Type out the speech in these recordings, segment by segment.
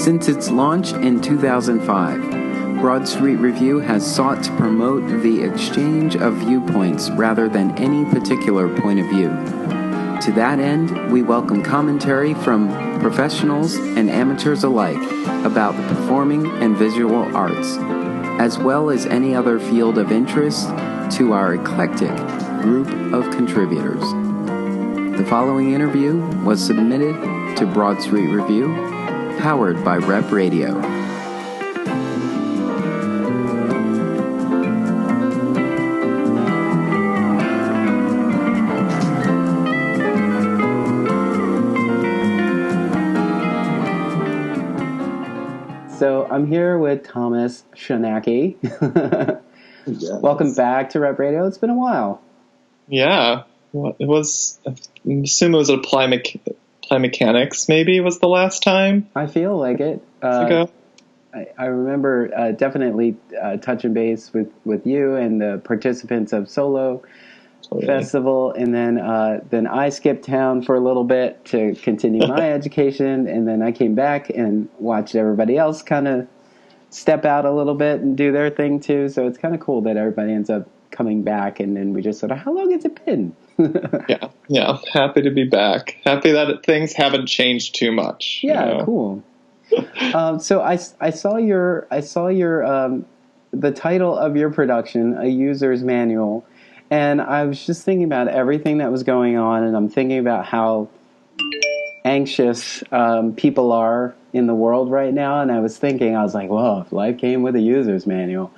Since its launch in 2005, Broad Street Review has sought to promote the exchange of viewpoints rather than any particular point of view. To that end, we welcome commentary from professionals and amateurs alike about the performing and visual arts, as well as any other field of interest to our eclectic group of contributors. The following interview was submitted to Broad Street Review, powered by Rep Radio. So I'm here with Thomas Choinacky. Yes. Welcome back to Rep Radio. It's been a while. Yeah, well, it was. I assume it was Apply Mechanics. Maybe was the last time. I feel like it. Ago. I remember definitely touching base with you and the participants of SoLow Festival, and then I skipped town for a little bit to continue my education, and then I came back and watched everybody else kind of step out a little bit and do their thing too. So it's kind of cool that everybody ends up coming back, and then we just sort of, how long has it been? Yeah. Happy to be back. Happy that things haven't changed too much. Yeah, cool. So I saw your the title of your production, A User's Manual, and I was just thinking about everything that was going on, and I'm thinking about how anxious people are in the world right now, and I was like, well, if life came with a user's manual.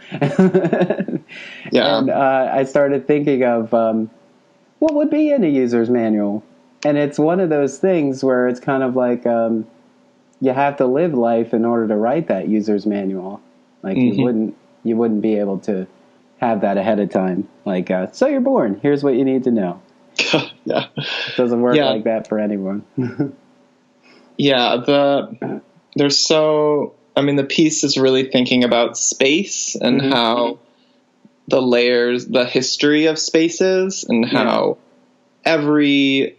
Yeah. And I started thinking of what would be in a user's manual, and it's one of those things where it's kind of like you have to live life in order to write that user's manual. Like you wouldn't be able to have that ahead of time. Like, so you're born, here's what you need to know. Yeah. It doesn't work like that for anyone. Yeah, the piece is really thinking about space and how the layers, the history of spaces, and how every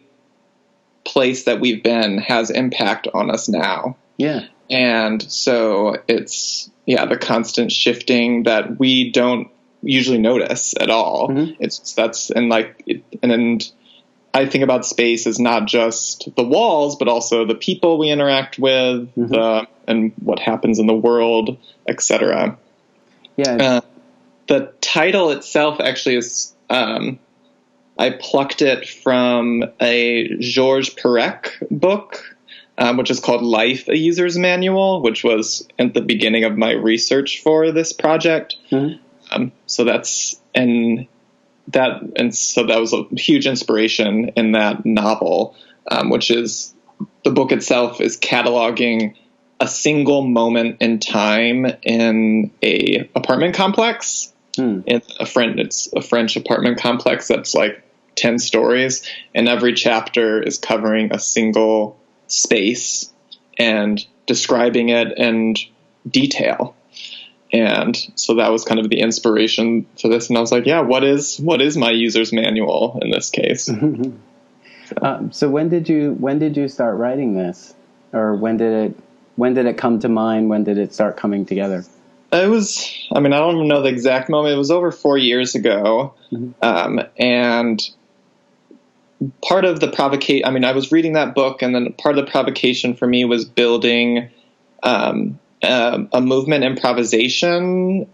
place that we've been has impact on us now. Yeah. And so it's, the constant shifting that we don't usually notice at all. And I think about space as not just the walls, but also the people we interact with, and what happens in the world, etc. Yeah. The title itself actually is, I plucked it from a Georges Perec book, which is called Life, A User's Manual, which was at the beginning of my research for this project. So that was a huge inspiration in that novel, which is, the book itself is cataloging a single moment in time in a apartment complex. It's a French apartment complex that's like 10 stories, and every chapter is covering a single space and describing it in detail. And so that was kind of the inspiration for this. And I was like, what is my user's manual in this case? So when did you start writing this? Or when did it come to mind? When did it start coming together? It was, I don't even know the exact moment. It was over 4 years ago. And part of the provocation, I was reading that book, and then part of the provocation for me was building, a movement improvisation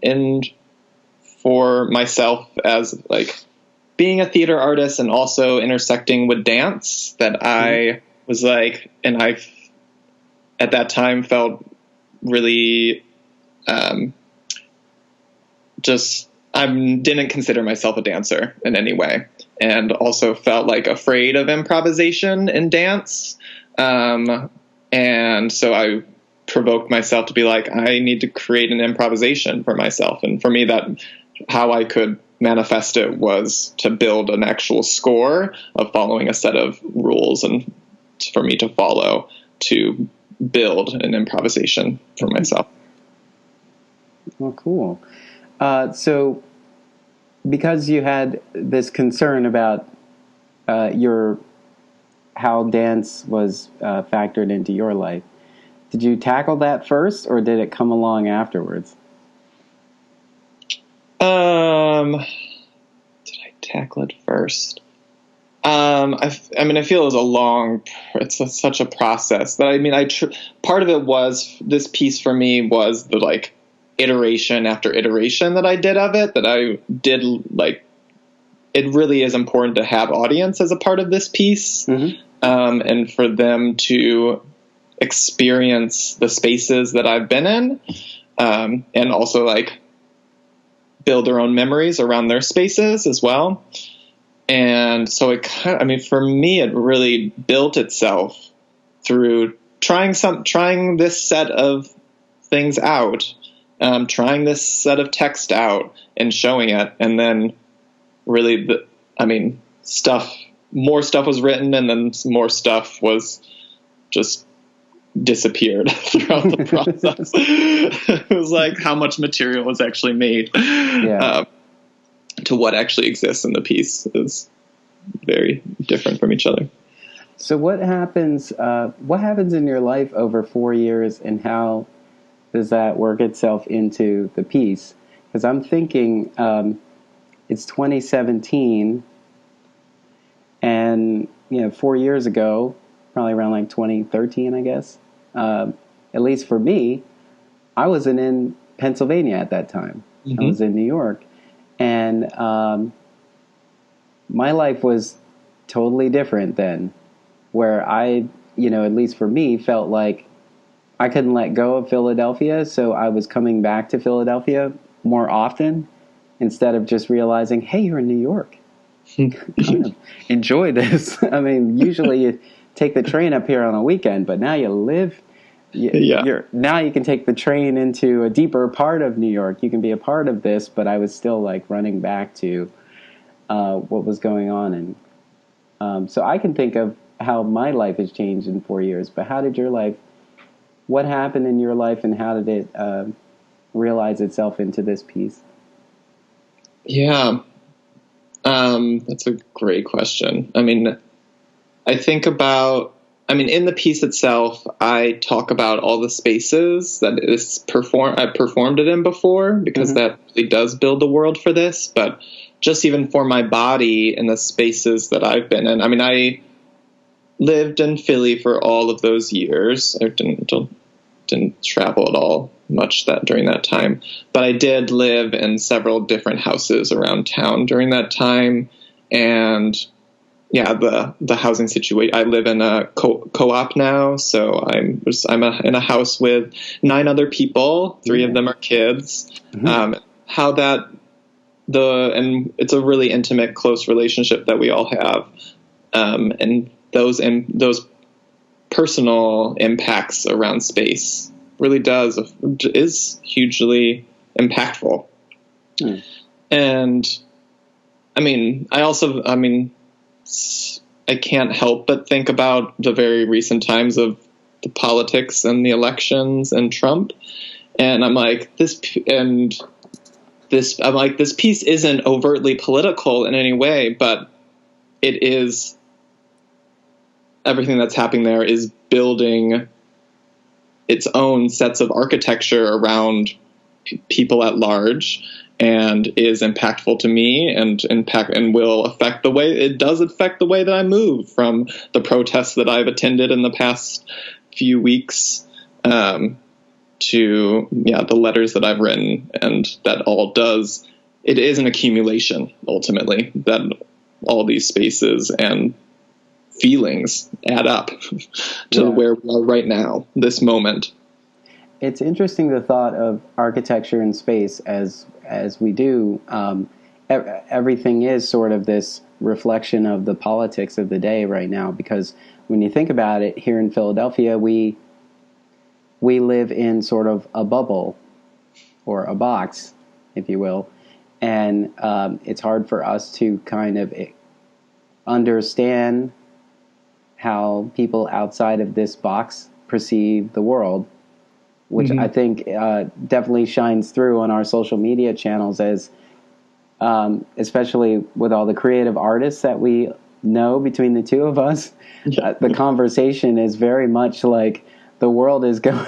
for myself as like being a theater artist and also intersecting with dance, that I was like, and I at that time felt really I didn't consider myself a dancer in any way, and also felt like afraid of improvisation in dance. And so I provoked myself to be like, I need to create an improvisation for myself. And for me, that how I could manifest it was to build an actual score of following a set of rules and for me to follow to build an improvisation for myself. Well, cool. So because you had this concern about how dance was factored into your life, Did you tackle that first, or did it come along afterwards? Did I tackle it first? I feel it was it's such a process. But I mean, part of it was, this piece for me was the like iteration after iteration that I did of it, that I did like, it really is important to have audience as a part of this piece. Mm-hmm. And for them to experience the spaces that I've been in, and also like build their own memories around their spaces as well. And so for me, it really built itself through trying this set of things out, trying this set of text out and showing it. And then really, more stuff was written, and then more stuff was just disappeared throughout the process. It was like how much material was actually made. Yeah. To what actually exists in the piece is very different from each other. So what happens in your life over 4 years, and how does that work itself into the piece? Because I'm thinking it's 2017, and 4 years ago, probably around like 2013, I guess, at least for me, I wasn't in Pennsylvania at that time. Mm-hmm. I was in New York. And my life was totally different then, where I, at least for me, felt like I couldn't let go of Philadelphia, so I was coming back to Philadelphia more often instead of just realizing, hey, you're in New York. Kind of enjoy this. I mean, usually you take the train up here on a weekend, but now you live... now you can take the train into a deeper part of New York. You can be a part of this, but I was still like running back to what was going on. And so I can think of how my life has changed in 4 years, but how did your life, what happened in your life, and how did it realize itself into this piece? Yeah, that's a great question. I mean, I think about, in the piece itself, I talk about all the spaces that I performed it in before, because mm-hmm. that really does build the world for this. But just even for my body and the spaces that I've been in, I lived in Philly for all of those years. I didn't travel at all much during that time, but I did live in several different houses around town during that time. And yeah, the housing situation. I live in a co-op now, so I'm in a house with 9 other people. 3 of them are kids. Mm-hmm. And it's a really intimate, close relationship that we all have, and those personal impacts around space really is hugely impactful. Mm. And I can't help but think about the very recent times of the politics and the elections and Trump. And I'm like, this piece isn't overtly political in any way, but it is, everything that's happening there is building its own sets of architecture around people at large, and is impactful to me, and will affect the way that I move, from the protests that I've attended in the past few weeks, to the letters that I've written. And that all it is an accumulation, ultimately, that all these spaces and feelings add up to where we are right now, this moment. It's interesting, the thought of architecture and space as we do. Everything is sort of this reflection of the politics of the day right now, because when you think about it, here in Philadelphia, we live in sort of a bubble, or a box, if you will, and it's hard for us to kind of understand how people outside of this box perceive the world, which mm-hmm. I think definitely shines through on our social media channels, as especially with all the creative artists that we know between the two of us. The conversation is very much like, the world is going,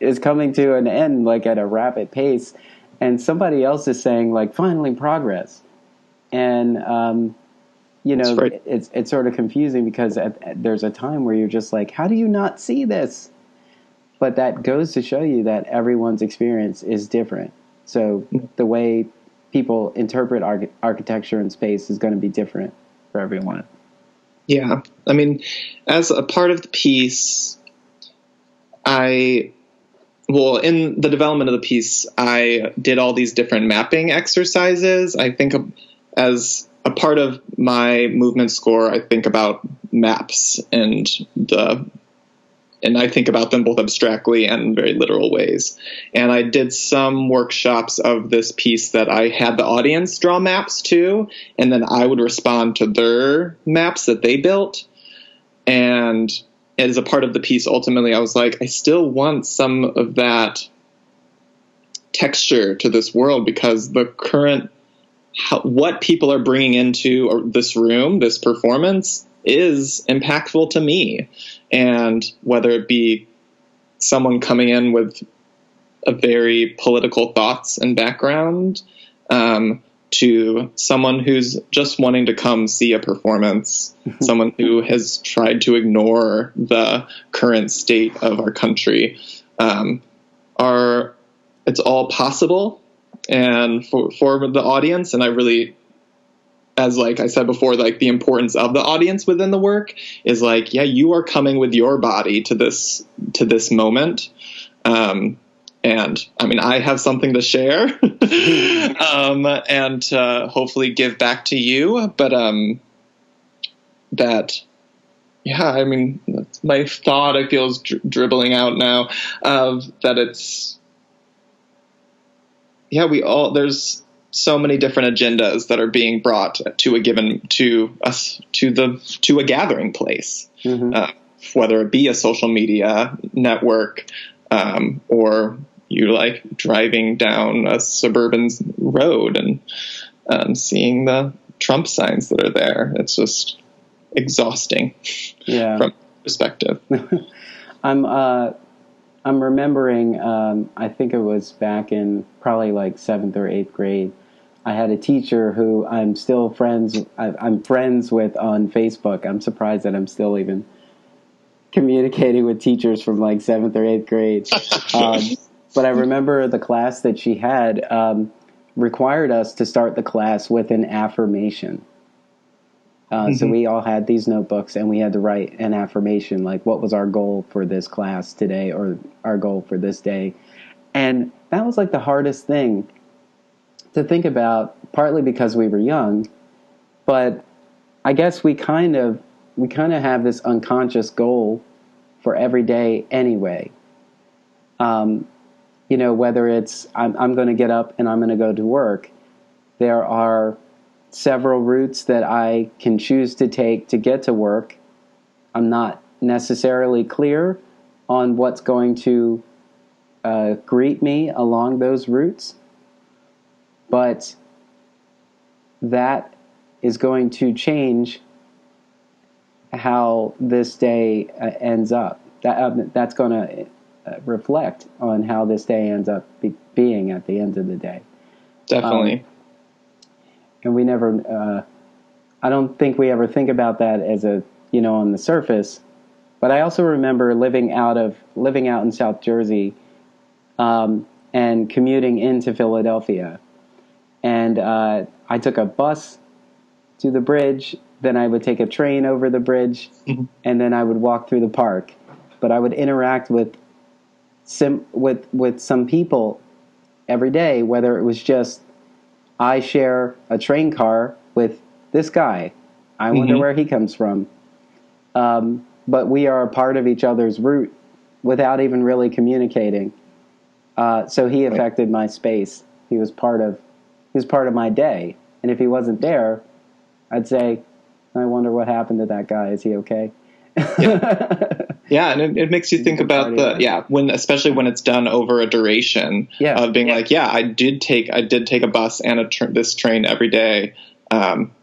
is coming to an end, like at a rapid pace. And somebody else is saying, like, finally progress. And, right. It's sort of confusing because there's a time where you're just like, how do you not see this? But that goes to show you that everyone's experience is different. So the way people interpret architecture and space is going to be different for everyone. Yeah. I mean, as a part of the piece, in the development of the piece, I did all these different mapping exercises. I think as a part of my movement score, I think about maps and I think about them both abstractly and in very literal ways. And I did some workshops of this piece that I had the audience draw maps to, and then I would respond to their maps that they built. And as a part of the piece, ultimately, I was like, I still want some of that texture to this world, because the current, what people are bringing into this room, this performance, is impactful to me. And whether it be someone coming in with a very political thoughts and background, to someone who's just wanting to come see a performance, someone who has tried to ignore the current state of our country, it's all possible. And for the audience, and I really, as like I said before, like the importance of the audience within the work is like, yeah, you are coming with your body to this moment. And I mean, I have something to share, and hopefully give back to you. But yeah, I mean, that's my thought. I feel is dribbling out now of that. It's, yeah, there's so many different agendas that are being brought to a gathering place, whether it be a social media network, or you like driving down a suburban road and seeing the Trump signs that are there. It's just exhausting, from perspective. I'm remembering, I think it was back in probably like 7th or 8th grade. I had a teacher who I'm still friends with on Facebook. I'm surprised that I'm still even communicating with teachers from like 7th or 8th grade. But I remember the class that she had required us to start the class with an affirmation. So we all had these notebooks and we had to write an affirmation, like what was our goal for this class today or our goal for this day. And that was like the hardest thing to think about, partly because we were young, but I guess we kind of have this unconscious goal for every day anyway. Whether it's I'm going to get up and I'm going to go to work, there are several routes that I can choose to take to get to work. I'm not necessarily clear on what's going to greet me along those routes, but that is going to change how this day ends up. That's going to reflect on how this day ends up being at the end of the day. Definitely. And we never, I don't think we ever think about that as on the surface. But I also remember living out in South Jersey, and commuting into Philadelphia. And I took a bus to the bridge, then I would take a train over the bridge, and then I would walk through the park. But I would interact with some people every day, whether it was just I share a train car with this guy. I wonder where he comes from. But we are a part of each other's route without even really communicating. So he affected my space. He was part of my day. And if he wasn't there, I'd say, I wonder what happened to that guy. Is he okay? Yeah, and it makes you think about especially when it's done over a duration of being like, I did take a bus and this train every day,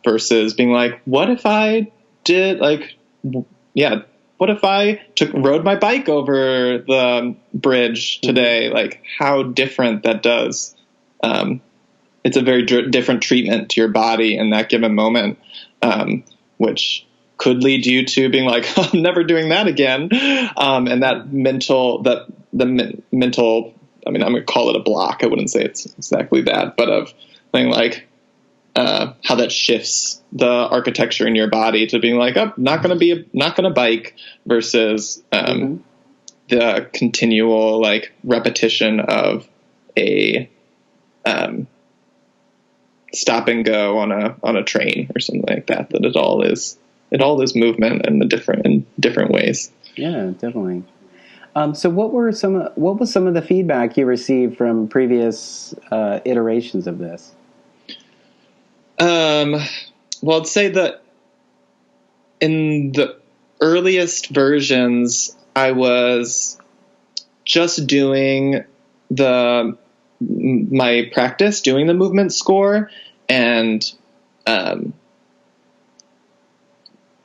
versus being like, what if I did what if I rode my bike over the bridge today? Like, how different that does. It's a very different treatment to your body in that given moment, which could lead you to being like, I'm never doing that again. And that mental, I mean, I'm going to call it a block. I wouldn't say it's exactly that, but of thing like, how that shifts the architecture in your body to being like, oh, not going to bike versus, the continual like repetition of a, stop and go on a train or something like that. That it all is movement in different ways. Yeah, definitely. So what was some of the feedback you received from previous iterations of this? Well, I'd say that in the earliest versions, I was just doing my practice, doing the movement score, and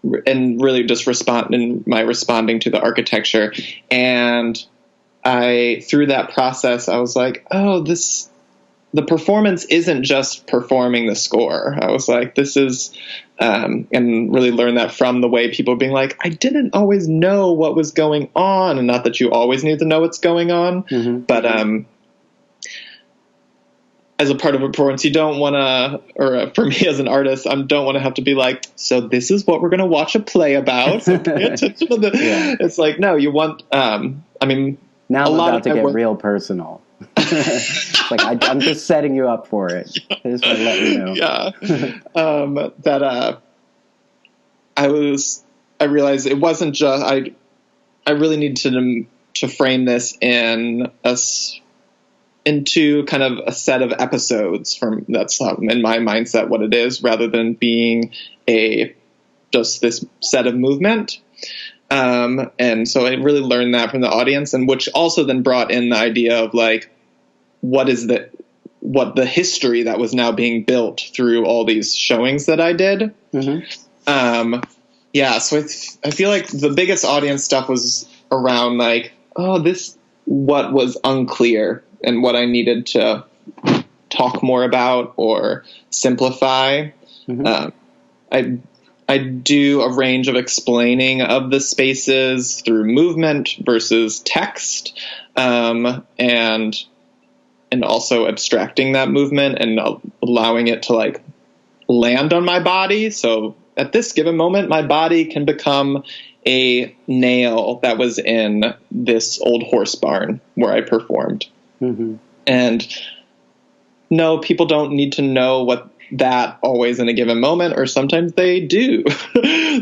really just responding to the architecture. And through that process, I was like, oh, the performance isn't just performing the score. I was like, this is, and really learned that from the way people being like, I didn't always know what was going on. And not that you always need to know what's going on, but, as a part of a performance, you don't want to, or for me as an artist, I don't want to have to be like, so this is what we're going to watch a play about. So pay attention to the, It's like, no, you want, I mean, now I'm about to get real personal. It's like, I'm just setting you up for it. I just want to let you know. That, I realized it wasn't just, I really needed to frame this into kind of a set of episodes that's in my mindset what it is, rather than being just this set of movement. And so I really learned that from the audience, and which also then brought in the idea of like, what the history that was now being built through all these showings that I did. So I feel like the biggest audience stuff was around like, what was unclear and what I needed to talk more about or simplify. I do a range of explaining of the spaces through movement versus text, and also abstracting that movement and allowing it to like land on my body. So at this given moment, my body can become a nail that was in this old horse barn where I performed. And no, people don't need to know what that always in a given moment, or sometimes they do.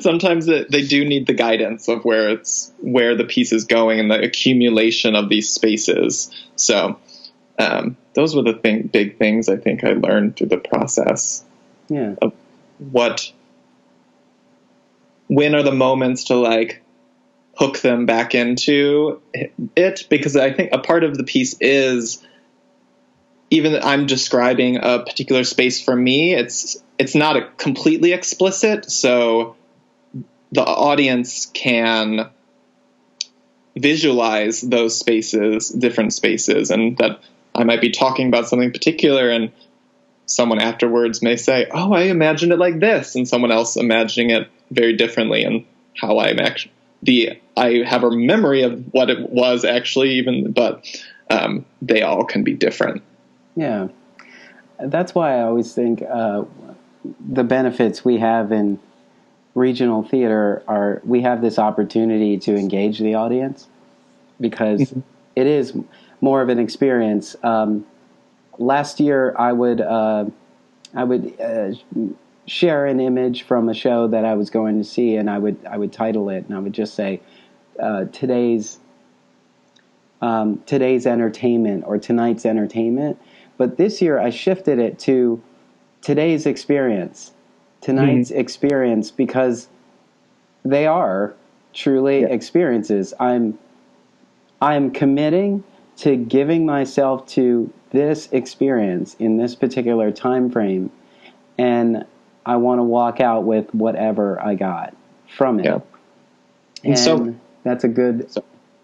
Sometimes they do need the guidance of where the piece is going and the accumulation of these spaces. So those were the big things I think I learned through the process. Of when are the moments to like hook them back into it, because I think a part of the piece is, even I'm describing a particular space for me, it's not completely explicit, so the audience can visualize those spaces, different spaces, and that I might be talking about something particular, and someone afterwards may say, oh, I imagined it like this, and someone else imagining it very differently, and how I have a memory of what it was actually, but they all can be different. Yeah. That's why I always think the benefits we have in regional theater are we have this opportunity to engage the audience, because it is more of an experience. Last year, I would share an image from a show that I was going to see, and I would title it, and I would just say today's entertainment or tonight's entertainment. But this year, I shifted it to today's experience, tonight's experience, because they are truly experiences. I'm committing to giving myself to this experience in this particular time frame, and I want to walk out with whatever I got from it. And so that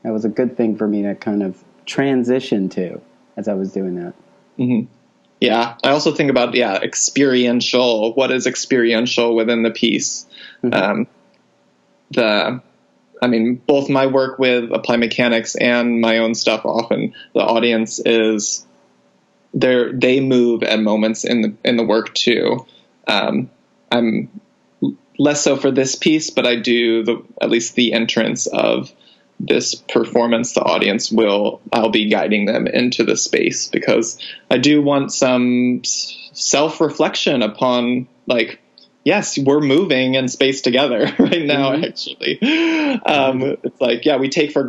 was a good thing for me to kind of transition to as I was doing that. Mm-hmm. Yeah. I also think about, experiential, what is experiential within the piece. Mm-hmm. Both my work with applied mechanics and my own stuff, often the audience is they move at moments in the work too. I'm less so for this piece, but I do at least the entrance of this performance, the audience I'll be guiding them into the space, because I do want some self-reflection upon, like, yes, we're moving in space together right now. Mm-hmm. Actually, it's like,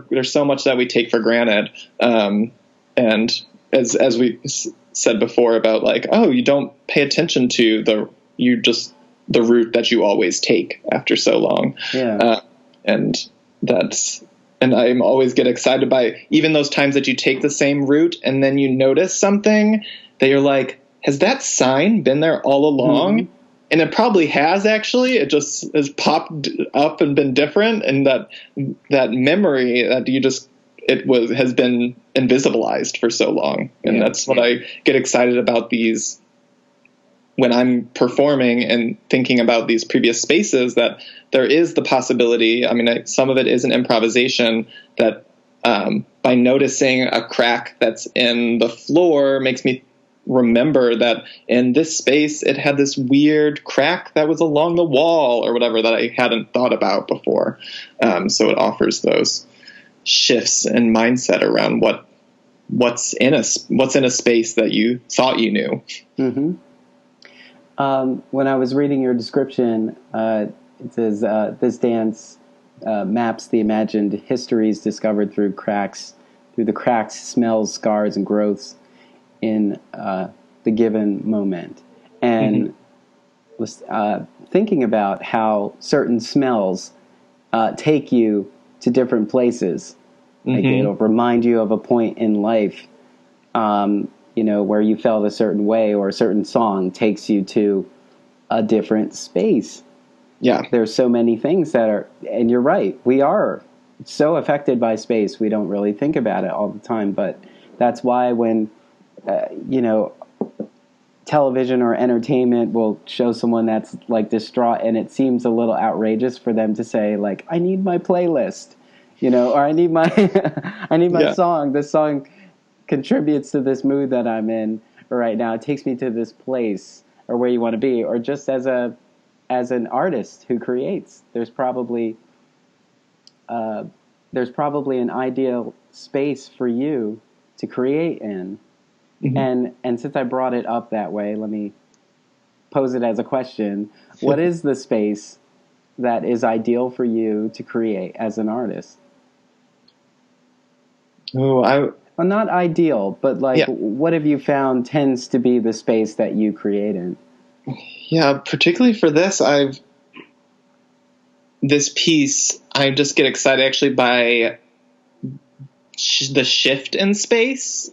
there's so much that we take for granted. And as we said before about, like, oh, you don't pay attention to the route that you always take after so long. Yeah. And I'm always get excited by even those times that you take the same route and then you notice something that you're like, has that sign been there all along? Mm-hmm. And it probably has, actually. It just has popped up and been different. And that memory that has been invisibilized for so long. And that's what I get excited about these when I'm performing and thinking about these previous spaces, that there is the possibility. Some of it is an improvisation that by noticing a crack that's in the floor makes me remember that in this space it had this weird crack that was along the wall or whatever that I hadn't thought about before. So it offers those shifts in mindset around what's in a space that you thought you knew. Mm-hmm. When I was reading your description, it says this dance maps the imagined histories discovered through the cracks, smells, scars, and growths in the given moment. And was thinking about how certain smells take you to different places. Like it'll remind you of a point in life, where you felt a certain way, or a certain song takes you to a different space. Yeah. There's so many things that are, and you're right, we are so affected by space, we don't really think about it all the time, but that's why when, television or entertainment will show someone that's like distraught and it seems a little outrageous for them to say, like, I need my playlist, or I need my, song. This song contributes to this mood that I'm in right now. It takes me to this place or where you want to be. Or just as an artist who creates, there's probably an ideal space for you to create in. Mm-hmm. And since I brought it up that way, let me pose it as a question. What is the space that is ideal for you to create as an artist? Well, not ideal, but what have you found tends to be the space that you create in? Yeah, particularly for this piece, I just get excited actually by the shift in space,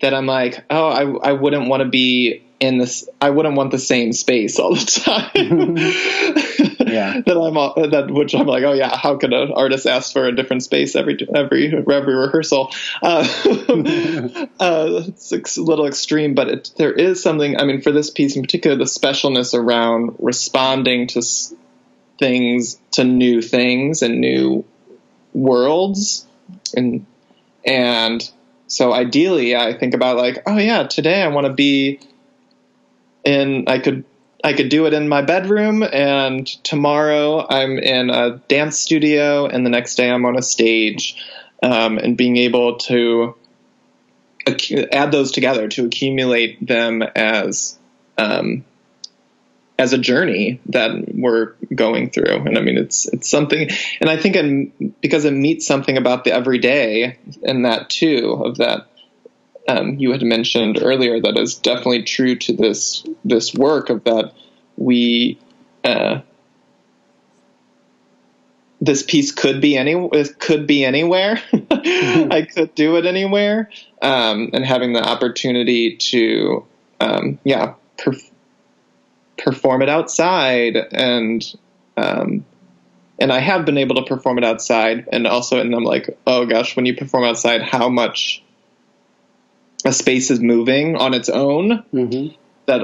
that I'm like, oh, I wouldn't want to be in this. I wouldn't want the same space all the time. Yeah. Which I'm like, oh yeah, how could an artist ask for a different space every rehearsal? It's a little extreme, but there is something. For this piece in particular, the specialness around responding to things, to new things and new worlds, and so ideally, I think about, like, oh yeah, today I want to be in. I could do it in my bedroom, and tomorrow I'm in a dance studio, and the next day I'm on a stage, and being able to add those together, to accumulate them as a journey that we're going through. And it's something, and I think because it meets something about the everyday, and that too, of that you had mentioned earlier, that is definitely true to this work, of that we this piece could be anywhere. Mm-hmm. I could do it anywhere, and having the opportunity to perform it outside, and and I have been able to perform it outside, and I'm like, oh gosh, when you perform outside, how much a space is moving on its own. Mm-hmm. That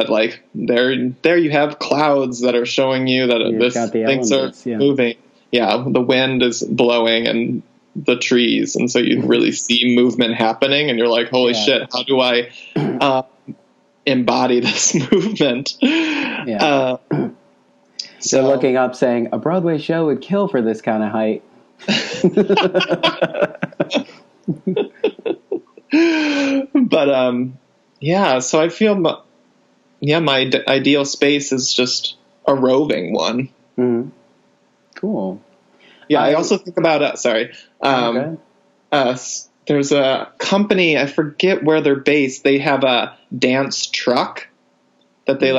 like there you have clouds that are showing you that things are moving. Yeah, the wind is blowing and the trees, and so you really see movement happening, and you're like, holy shit, how do I embody this movement? Yeah. So looking up saying a Broadway show would kill for this kind of height. But so I feel my ideal space is just a roving one. Mm-hmm. Cool. Yeah, I also think about there's a company, I forget where they're based. They have a dance truck that they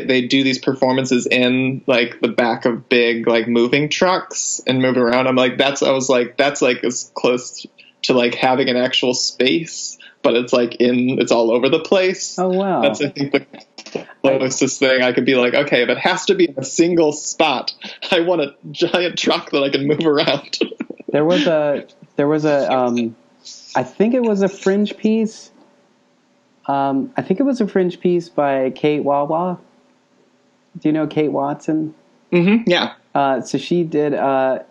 they do these performances in like the back of big like moving trucks and move around. I'm like, that's like as close to like having an actual space, but it's like it's all over the place. Oh wow. That's I think the closest thing I could be like, okay, if it has to be in a single spot, I want a giant truck that I can move around. There was a I think it was a Fringe piece. I think it was a Fringe piece by Kate Wawa. Do you know Kate Watson? Mm-hmm. Yeah. So she did a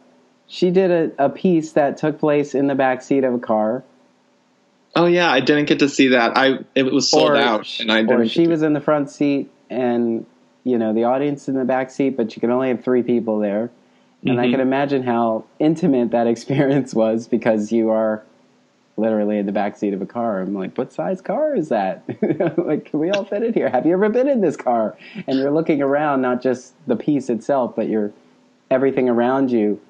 piece that took place in the backseat of a car. Oh yeah, I didn't get to see that. It was sold out, and I didn't. Or she was in the front seat, and the audience in the back seat, but you could only have 3 people there. And I can imagine how intimate that experience was because you are literally in the back seat of a car. I'm like, what size car is that? Like, can we all fit in here? Have you ever been in this car? And you're looking around, not just the piece itself, but everything around you.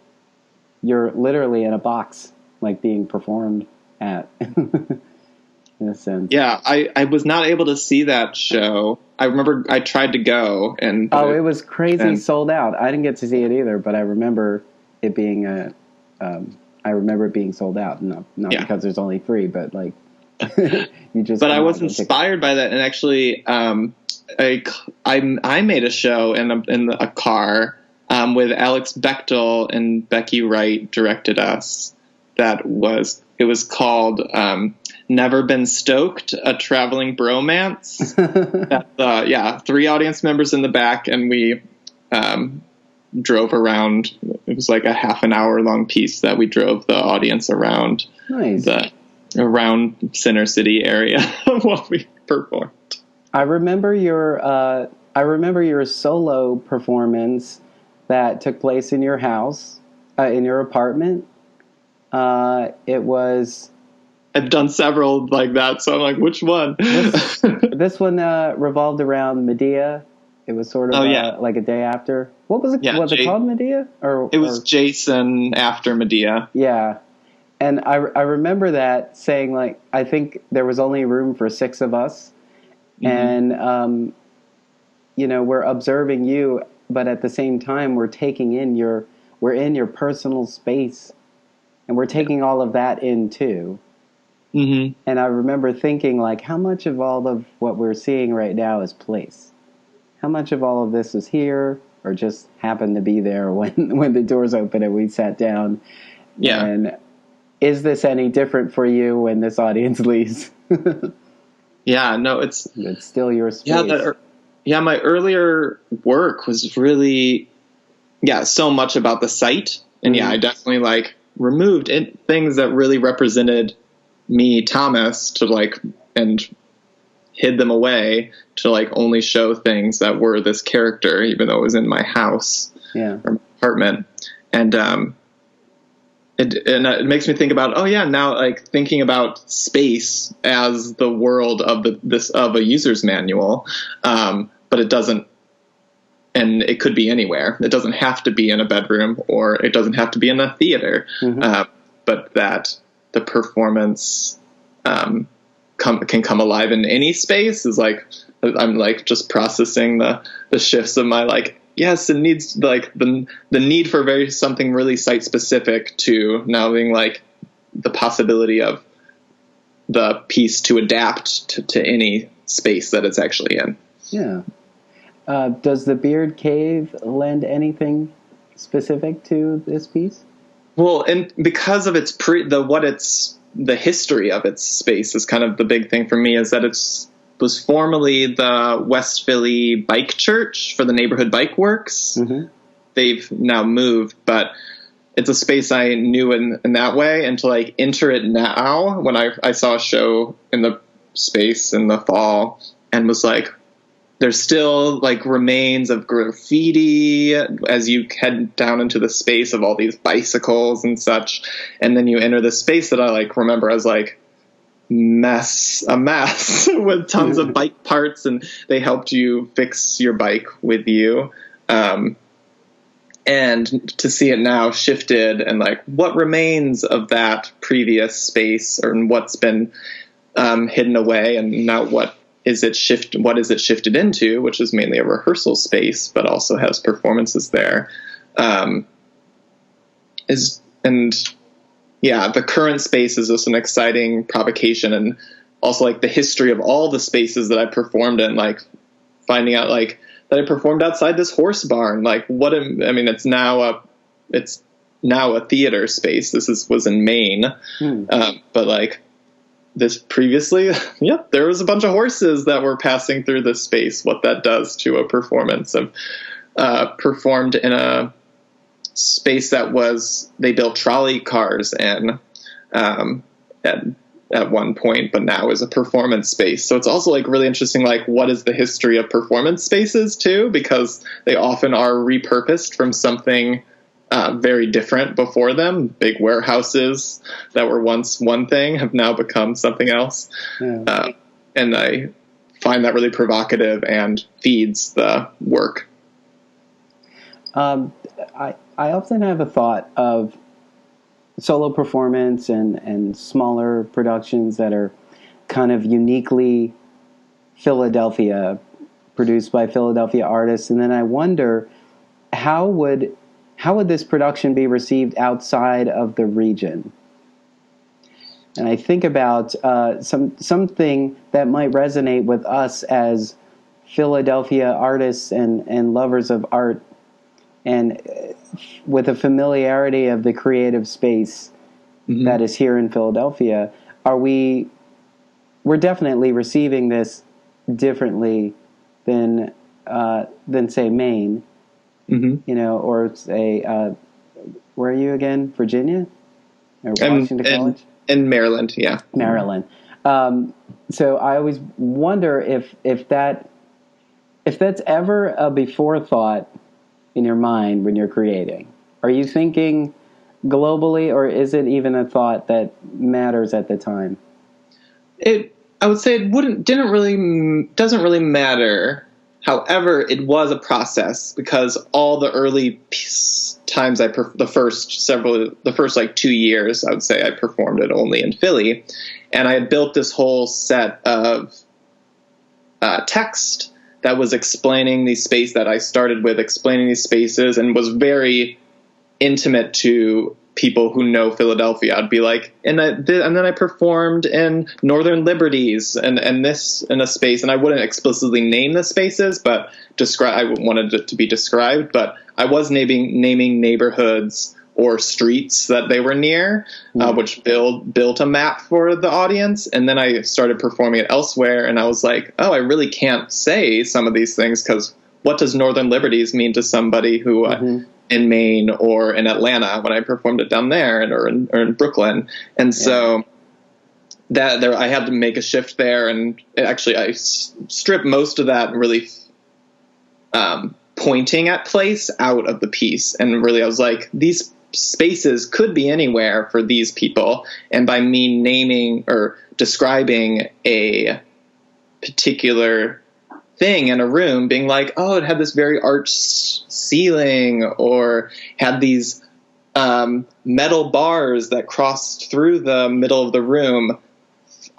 You're literally in a box, like being performed at, in a sense. Yeah, I was not able to see that show. I remember I tried to go, and it was crazy sold out. I didn't get to see it either, but I remember it being sold out. Not because there's only 3, but like you just. But I was inspired by that, and actually, I made a show in a car with Alex Bechtel, and Becky Wright directed us. It was called Never Been Stoked, a traveling bromance. 3 audience members in the back, and we drove around. It was like a half an hour long piece that we drove the audience around. Nice. Around Center City area while we performed. I remember your solo performance that took place in your house, in your apartment. It was. I've done several like that, so I'm like, which one? This one revolved around Medea. It was sort of like a day after. What was it? Yeah, was it called Medea? It was Jason after Medea. Yeah, and I remember that saying like, I think there was only room for 6 of us, and we're observing you, but at the same time we're taking in we're in your personal space, and we're taking all of that in too. Mm-hmm. And I remember thinking, like, how much of all of what we're seeing right now is place? How much of all of this is here, or just happened to be there when the doors opened and we sat down? Yeah. And is this any different for you when this audience leaves? Yeah, no, it's still your space. Yeah, my earlier work was really, so much about the site. And I definitely, like, removed things that really represented me, Thomas, and hid them away to only show things that were this character, even though it was in my house or my apartment. And it makes me think about, now thinking about space as the world of a user's manual, but it doesn't. And it could be anywhere. It doesn't have to be in a bedroom, or it doesn't have to be in a theater. Mm-hmm. But that the performance can come alive in any space is I'm just processing the shifts of my yes, it needs the need for something really site specific to now being the possibility of the piece to adapt to any space that it's actually in. Yeah. Does the Beard Cave lend anything specific to this piece? Well, and because of its the history of its space is kind of the big thing for me, is that was formerly the West Philly Bike Church for the Neighborhood Bike Works. Mm-hmm. They've now moved, but it's a space I knew in that way. And to like enter it now, when I saw a show in the space in the fall and was like, there's still like remains of graffiti as you head down into the space of all these bicycles and such. And then you enter the space that I like remember as like a mess with tons of bike parts, and they helped you fix your bike with you. And to see it now shifted and like what remains of that previous space, or what's been hidden away, and now what is it shifted into, which is mainly a rehearsal space, but also has performances there. The current space is just an exciting provocation, and also like the history of all the spaces that I performed in, like finding out like that I performed outside this horse barn. Like it's now a theater space. This was in Maine. But like this previously, there was a bunch of horses that were passing through this space. What that does to a performance of performed in a space that they built trolley cars in at one point, but now is a performance space. So it's also like really interesting, like what is the history of performance spaces too, because they often are repurposed from something very different before them. Big warehouses that were once one thing have now become something else. Yeah. And I find that really provocative and feeds the work. I often have a thought of solo performance and smaller productions that are kind of uniquely Philadelphia, produced by Philadelphia artists, and then I wonder how would this production be received outside of the region? And I think about something that might resonate with us as Philadelphia artists and lovers of art, and with a familiarity of the creative space that is here in Philadelphia. We're definitely receiving this differently than say Maine, or say where are you again? Virginia or Washington College? In Maryland, yeah. Maryland. So I always wonder if that's ever a before thought in your mind when you're creating. Are you thinking globally, or is it even a thought that matters at the time? I would say doesn't really matter. However, it was a process, because all the early times the first like 2 years, I would say I performed it only in Philly, and I had built this whole set of text that was explaining these spaces, that I started with explaining these spaces, and was very intimate to people who know Philadelphia. I'd be like, and then I performed in Northern Liberties and this in a space, and I wouldn't explicitly name the spaces, but I wanted it to be described, but I was naming neighborhoods or streets that they were near, which built a map for the audience. And then I started performing it elsewhere, and I was like, oh, I really can't say some of these things, because what does Northern Liberties mean to somebody who in Maine or in Atlanta when I performed it down there, or in Brooklyn? And so I had to make a shift there, and actually I stripped most of that really pointing at place out of the piece. And really I was like, these spaces could be anywhere for these people, and by me naming or describing a particular thing in a room, being like, oh, it had this very arched ceiling, or had these metal bars that crossed through the middle of the room,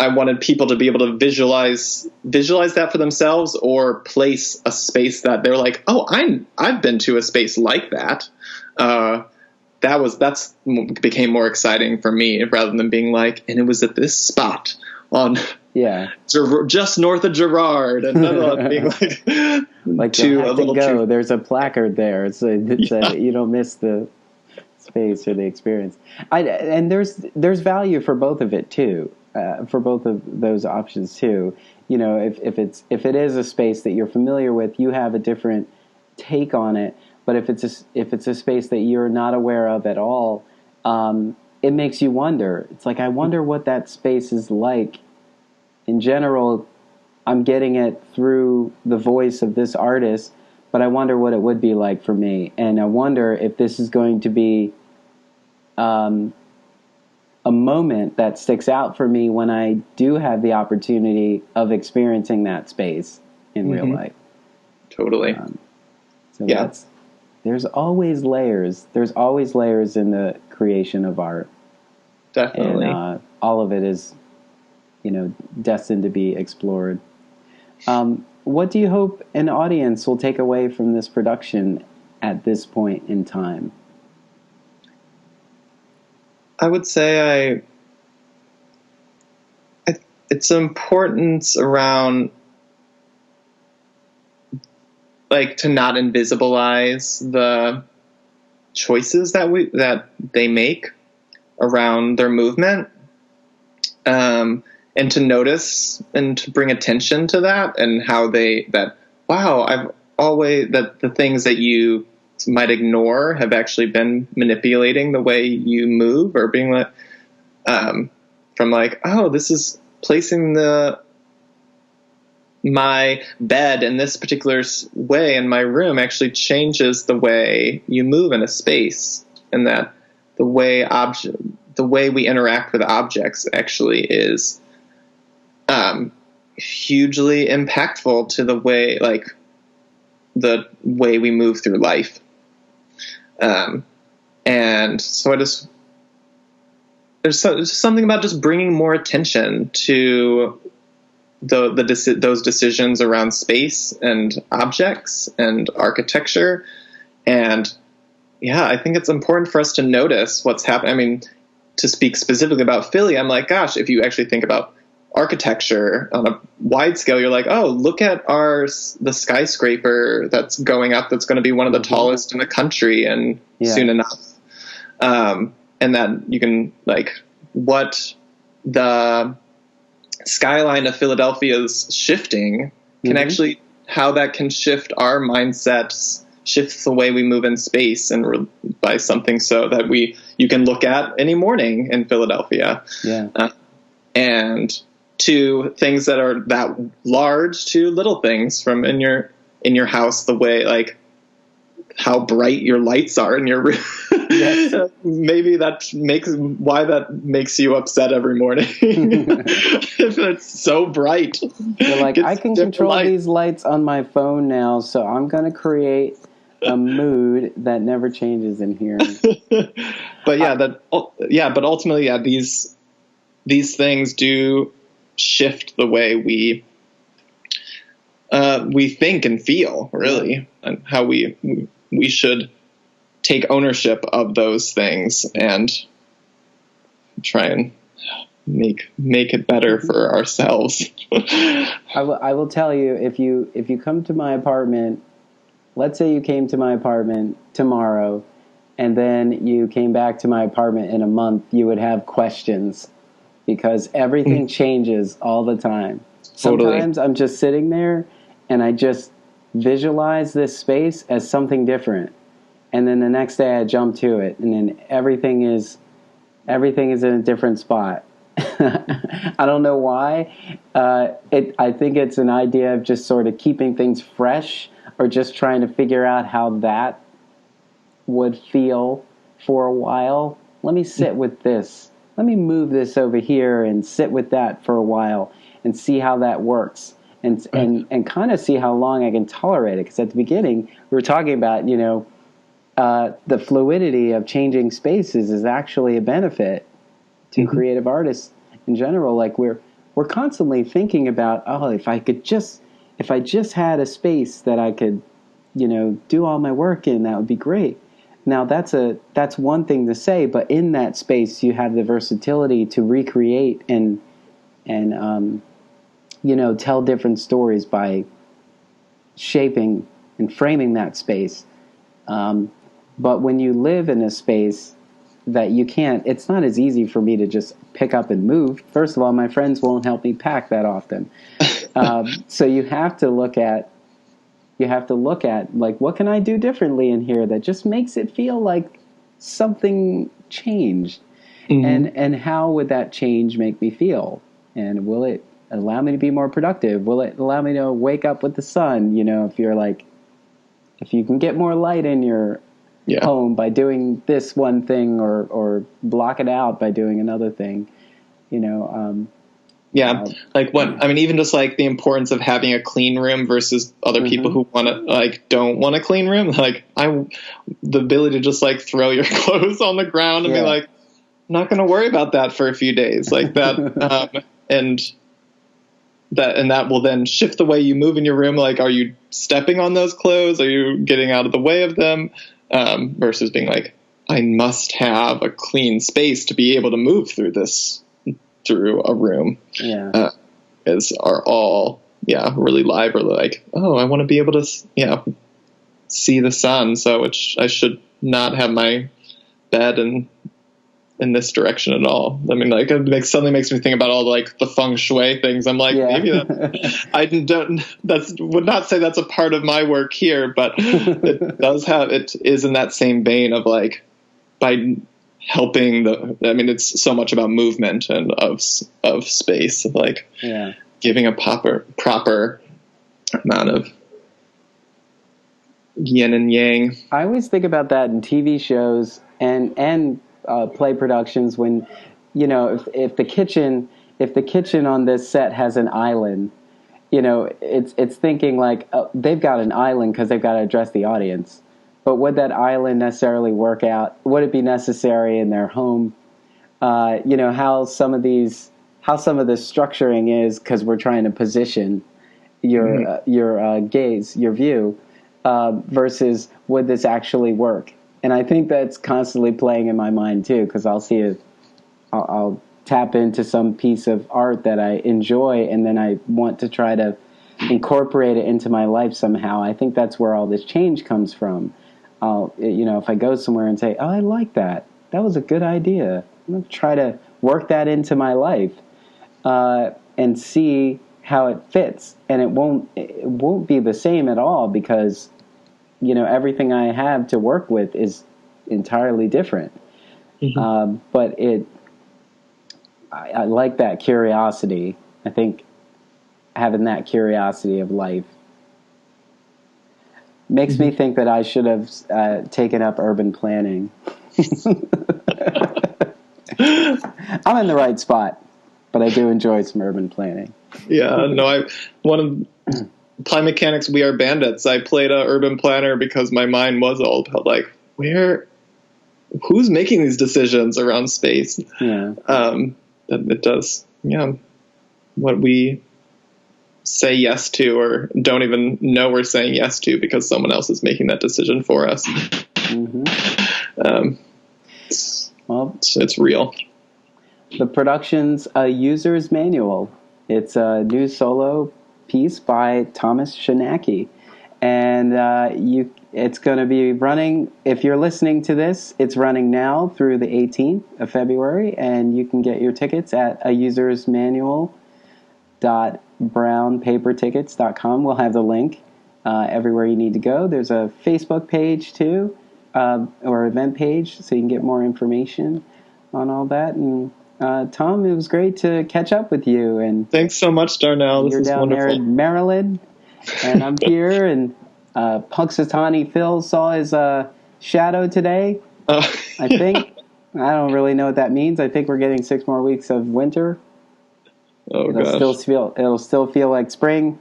I wanted people to be able to visualize that for themselves, or place a space that they're like, oh, I've been to a space like that. That's became more exciting for me, rather than being like, and it was at this spot on Yeah. Just north of Girard, and another one being like you have to go. There's a placard there. You don't miss the space or the experience. And there's value for both of it too, for both of those options too. You know, if it is a space that you're familiar with, you have a different take on it. But if it's a space that you're not aware of at all, it makes you wonder. It's like, I wonder what that space is like. In general, I'm getting it through the voice of this artist, but I wonder what it would be like for me. And I wonder if this is going to be a moment that sticks out for me when I do have the opportunity of experiencing that space in real life. Totally. So yeah. There's always layers. There's always layers in the creation of art. Definitely. And all of it is, destined to be explored. What do you hope an audience will take away from this production at this point in time? I would say it's importance around, like, to not invisibilize the choices that they make around their movement, and to notice and to bring attention to that, and how that the things that you might ignore have actually been manipulating the way you move, or being like, from like, oh, this is placing my bed in this particular way in my room actually changes the way you move in a space, and that the way we interact with objects actually is hugely impactful to the way we move through life. And so there's something about just bringing more attention to those decisions around space and objects and architecture. And yeah, I think it's important for us to notice what's happening. I mean, to speak specifically about Philly, I'm like, gosh, if you actually think about architecture on a wide scale, you're like, oh, look at the skyscraper that's going up, that's going to be one of the tallest in the country, and soon enough. And that you can, like, what the skyline of Philadelphia is shifting can actually, how that can shift our mindsets, shifts the way we move in space, and by something so that you can look at any morning in Philadelphia. And to things that are that large, to little things from in your house, the way, like, how bright your lights are in your room. Maybe that makes you upset every morning. If it's so bright. You're like, I can control these lights on my phone now, so I'm going to create a mood that never changes in here. But but ultimately, these things do shift the way we think and feel, really, and how we should take ownership of those things and try and make it better for ourselves. I will tell you, if you come to my apartment, let's say you came to my apartment tomorrow, and then you came back to my apartment in a month, you would have questions, because everything changes all the time. Totally. Sometimes I'm just sitting there and I just visualize this space as something different. And then the next day I jump to it, and then everything is in a different spot. I don't know why. I think it's an idea of just sort of keeping things fresh, or just trying to figure out how that would feel for a while. Let me sit with this. Let me move this over here and sit with that for a while and see how that works, and kind of see how long I can tolerate it. Because at the beginning we were talking about, the fluidity of changing spaces is actually a benefit to creative artists in general. Like, we're constantly thinking about, oh, if I just had a space that I could, do all my work in, that would be great. Now that's one thing to say, but in that space you have the versatility to recreate and tell different stories by shaping and framing that space. But when you live in a space that you can't, it's not as easy for me to just pick up and move. First of all, my friends won't help me pack that often. So you have to look at like, what can I do differently in here that just makes it feel like something changed? Mm-hmm. And how would that change make me feel? And will it allow me to be more productive? Will it allow me to wake up with the sun? If you can get more light in your home by doing this one thing, or block it out by doing another thing, even just like the importance of having a clean room versus other people who don't want a clean room. Like the ability to just like throw your clothes on the ground and be like, I'm not going to worry about that for a few days, like that. And that will then shift the way you move in your room. Like, are you stepping on those clothes? Are you getting out of the way of them? Versus being like, I must have a clean space to be able to move through a room. Yeah. Are all, really lively. Like, oh, I want to be able to, see the sun. So I should not have my bed in this direction at all. I mean, like, it suddenly makes me think about all the feng shui things. I'm like, maybe would not say that's a part of my work here, but it is in that same vein of like, by helping it's so much about movement and of space, of like giving a proper amount of yin and yang. I always think about that in TV shows and play productions when, if the kitchen on this set has an island, it's thinking like, they've got an island because they've got to address the audience. But would that island necessarily work out? Would it be necessary in their home? How some of the structuring is because we're trying to position your gaze, your view, versus would this actually work? And I think that's constantly playing in my mind too, because I'll tap into some piece of art that I enjoy, and then I want to try to incorporate it into my life somehow. I think that's where all this change comes from. If I go somewhere and say, oh, I like that. That was a good idea. I'm going to try to work that into my life and see how it fits. And it won't be the same at all because everything I have to work with is entirely different. Mm-hmm. But I like that curiosity. I think having that curiosity of life makes me think that I should have taken up urban planning. I'm in the right spot, but I do enjoy some urban planning. Yeah, no, one of Play Mechanics, We Are Bandits, I played a urban planner because my mind was all about like, who's making these decisions around space? Yeah. It does, what we say yes to or don't even know we're saying yes to because someone else is making that decision for us. Mm-hmm. It's real. The production's a user's manual. It's a new solo piece by Thomas Choinacky. And it's going to be running, if you're listening to this, it's running now through the 18th of February, and you can get your tickets at ausersmanual.brownpapertickets.com. We'll have the link everywhere you need to go. There's a Facebook page, too, or event page, so you can get more information on all that. And Tom, it was great to catch up with you. And thanks so much, Darnell. This is wonderful. You're down there in Maryland, and I'm here, and Punxsutawney Phil saw his shadow today, I think. I don't really know what that means. I think we're getting 6 more weeks of winter. Oh, it'll still feel like spring.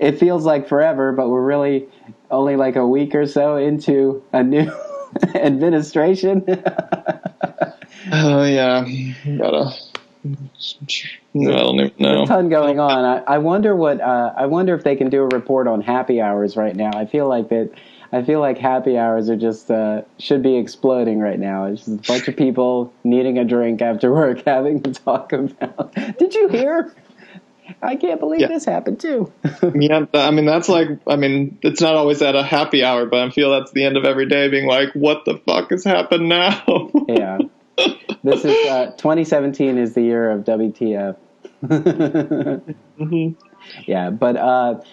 It feels like forever, but we're really only like a week or so into a new administration. Oh yeah, gotta No, I don't even know. There's a ton going on. I wonder if they can do a report on happy hours right now. I feel like happy hours are just should be exploding right now. It's just a bunch of people needing a drink after work, having to talk about. Did you hear? I can't believe this happened too. Yeah, I mean it's not always at a happy hour, but I feel that's the end of every day, being like, what the fuck has happened now? Yeah, this is 2017 is the year of WTF. Mm-hmm. Yeah, but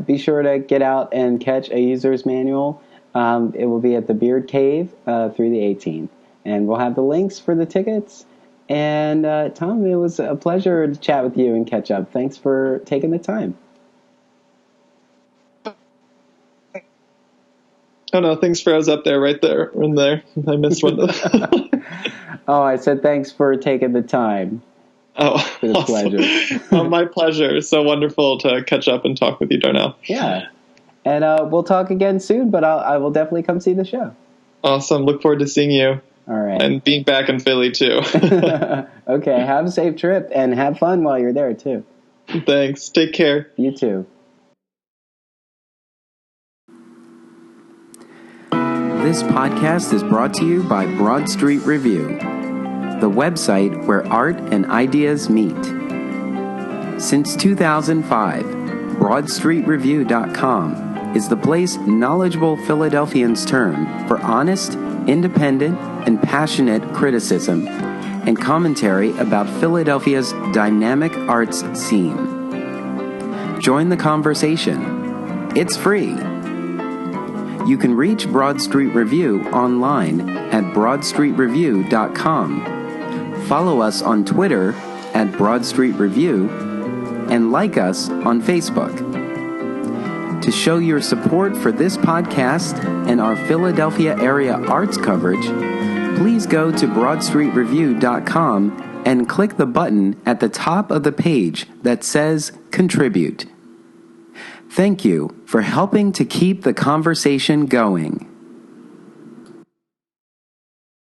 be sure to get out and catch a user's manual. It will be at the Beard Cave through the 18th, and we'll have the links for the tickets. And Tom, it was a pleasure to chat with you and catch up. Thanks for taking the time. Oh no, things froze up there, right there, in there. I missed one. Oh, I said thanks for taking the time. Oh, for the pleasure. Oh, my pleasure. So wonderful to catch up and talk with you, Darnell. Yeah, and we'll talk again soon. But I will definitely come see the show. Awesome. Look forward to seeing you. All right. And being back in Philly, too. Okay, have a safe trip, and have fun while you're there, too. Thanks. Take care. You too. This podcast is brought to you by Broad Street Review, the website where art and ideas meet. Since 2005, BroadStreetReview.com is the place knowledgeable Philadelphians turn for honest, independent, and passionate criticism and commentary about Philadelphia's dynamic arts scene. Join the conversation. It's free. You can reach Broad Street Review online at BroadStreetReview.com. Follow us on Twitter at Broad Street Review and like us on Facebook. To show your support for this podcast and our Philadelphia area arts coverage, please go to BroadStreetReview.com and click the button at the top of the page that says Contribute. Thank you for helping to keep the conversation going.